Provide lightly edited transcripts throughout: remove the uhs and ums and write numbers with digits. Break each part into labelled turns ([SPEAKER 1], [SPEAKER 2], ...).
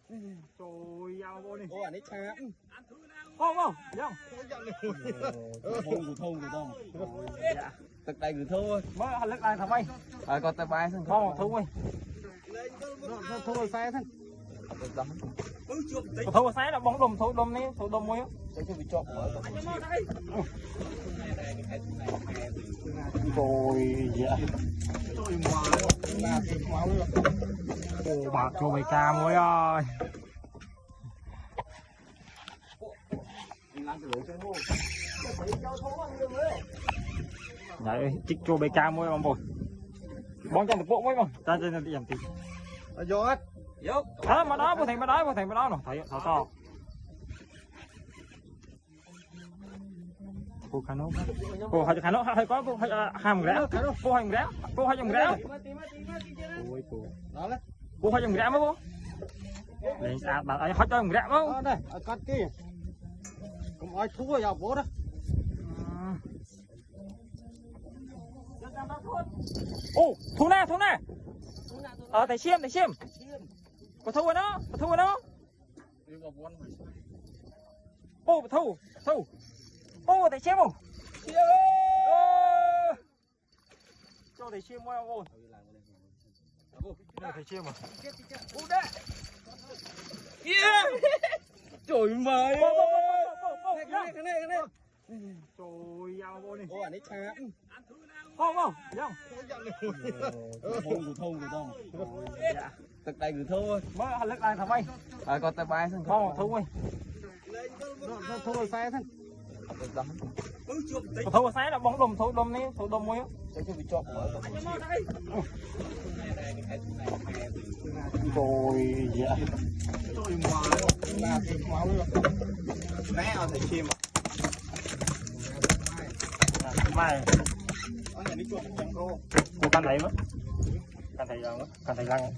[SPEAKER 1] Trời ơi, vô đi.
[SPEAKER 2] Ô anh ấy chạm.
[SPEAKER 1] Không không, không.
[SPEAKER 2] Thôn của tông. Tật đây người thua.
[SPEAKER 1] Mới hành lực lại thằng bay.
[SPEAKER 2] Còn tay bài xong.
[SPEAKER 1] Không, thua ơi. Thua xe thôi. Thua xe là bóng đùm, thua đùm đi, thua đùm mới.
[SPEAKER 2] Sẽ cho bị chọc mở.
[SPEAKER 1] Rồi dạ. Ồ, bạc cho mày ca mới ơi. Đấy, chích cho bê ca mới ông bồi. Bóng trong một bộ mới không? Ta trên đi làm gì?
[SPEAKER 2] Vô hết.
[SPEAKER 1] Vô. Đó mà đó, vô thành mà đó nè. Thấy to. Cô khá nốt. Cô hay khá nốt hay có cô hay hàm rẽ. Cô hay rẽ. Cô hay rẽ. Ôi cô.
[SPEAKER 2] Đó đấy.
[SPEAKER 1] Cô hay rẽ mới cô. Lên sao bạn ấy hết cho rẽ không?
[SPEAKER 2] Đây, cắt kia. Không ai thua vào bố đó.
[SPEAKER 1] Ô, thu nè. Thầy xiêm. Có thu rồi nó. Ô, thu. Ô, thầy xiêm không? Cho thầy xiêm qua ôi. Thầy xiêm à? Ô, đây. Yeah.
[SPEAKER 2] Trời mày.
[SPEAKER 1] Cái này. Trời ơi, vô đi.
[SPEAKER 2] Ô anh ấy chạm.
[SPEAKER 1] Không.
[SPEAKER 2] Thôn của tông. Tật đây người thua.
[SPEAKER 1] Mới hành lực lại thằng bay.
[SPEAKER 2] Còn tay bài xong.
[SPEAKER 1] Không, thua ơi.
[SPEAKER 2] Thua xe thôi.
[SPEAKER 1] Thua xe là bóng đùm, thua đùm đi, thua đùm mới.
[SPEAKER 2] Sẽ cho bị chọc mở.
[SPEAKER 1] Rồi dạ.
[SPEAKER 2] Mẹ ở thầy chim.
[SPEAKER 1] Mai.
[SPEAKER 2] Ở nhà đi chuột trong cô.
[SPEAKER 1] Cô căn thầy mất. Căn thầy răng.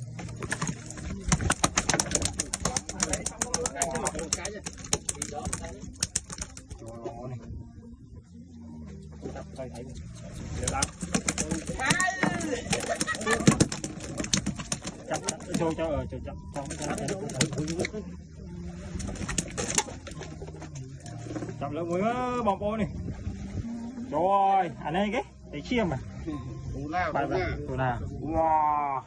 [SPEAKER 1] Đây thấy. Được lắm. Cho chậm lượng mới bông ô này. Trời ơi, anh ấy cái chiêm mà.
[SPEAKER 2] Cú nào.
[SPEAKER 1] Wow.